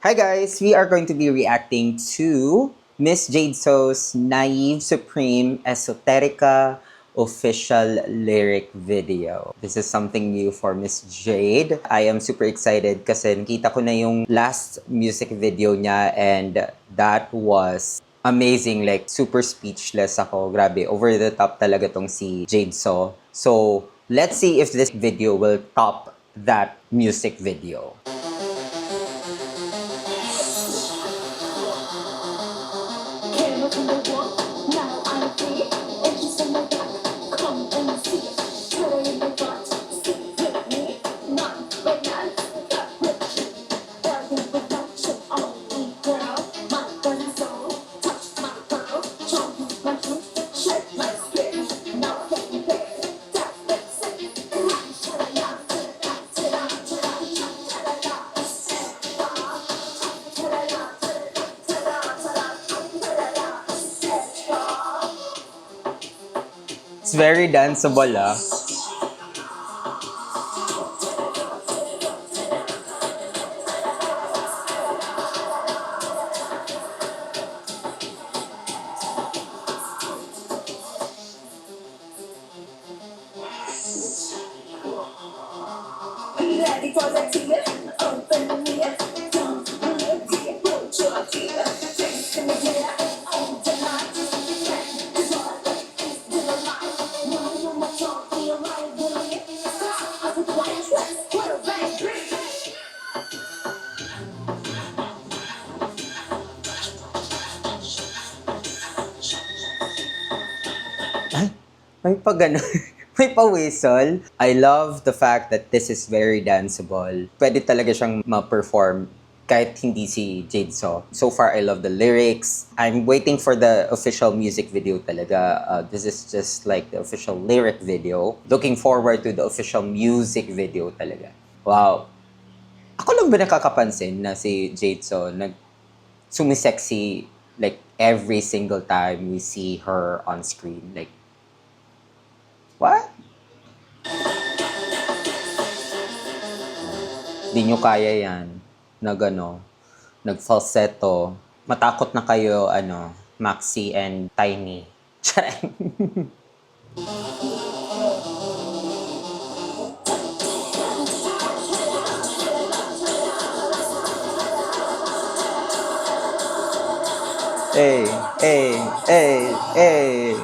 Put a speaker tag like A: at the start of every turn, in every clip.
A: Hi guys, we are going to be reacting to Miss Jade So's Naive Supreme Esoterica official lyric video. This is something new for Miss Jade. I am super excited kasi nakita ko na yung last music video niya and that was amazing. Like, super speechless ako. Grabe, over the top talaga tong si Jade So. So, let's see if this video will top that music video. It's very danceable, ah.
B: Ready for the tear, open the ear, don't look deep, put your fear, face in the air, on the night, is all is to the light, no more talk, feel right, believe, stop, I would like to, what a bang, dream.
A: Ay, may pa ganun. May pa whistle. I love the fact that this is very danceable. Pwede talaga siyang ma-perform kahit hindi si Jade So. So far, I love the lyrics. I'm waiting for the official music video talaga. This is just like the official lyric video. Looking forward to the official music video talaga. Wow. Ako lang ba nakakapansin na si Jade So sumisexy like every single time we see her on screen? Like, what? Di nyo kaya yan. Nag-falsetto. Matakot na kayo, Maxi and Tiny. Charing. Hey, hey, hey, hey.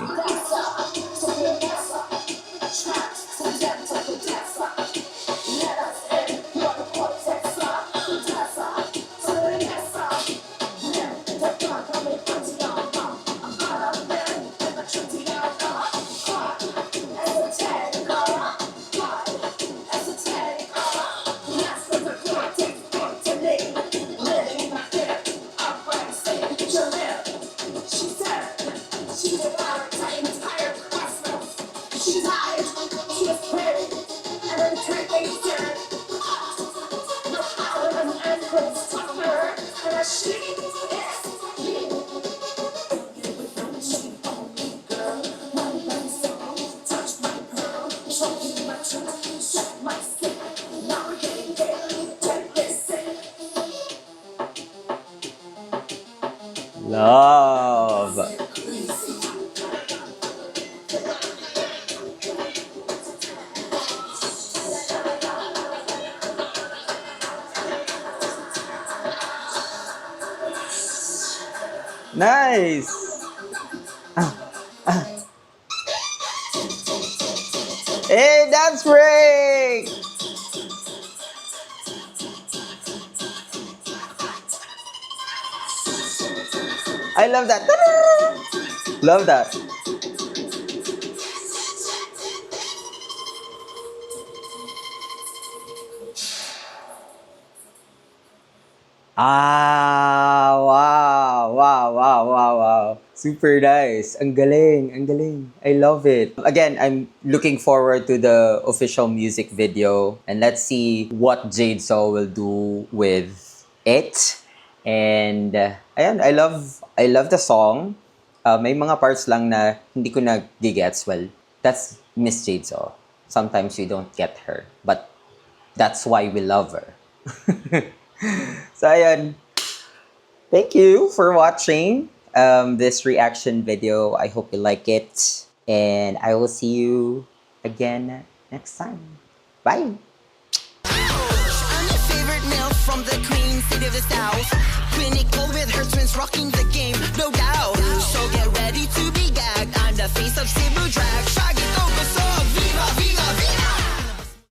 A: Love. Nice. Hey, dance break. I love that. Love that. Ah, wow, wow, wow, wow, wow. Super nice. Ang galing, ang galing. I love it. Again, I'm looking forward to the official music video and let's see what Jade So will do with it. And ayan, I love the song. May mga parts lang na hindi ko na gets. Well, that's Miss Jade So. Sometimes we don't get her, but that's why we love her. So, ayan. Thank you for watching this reaction video. I hope you like it. And I will see you again next time. Bye!
C: I'm your favorite MILF from the Queen City of the South. Clinical with her twins rocking the game, no doubt.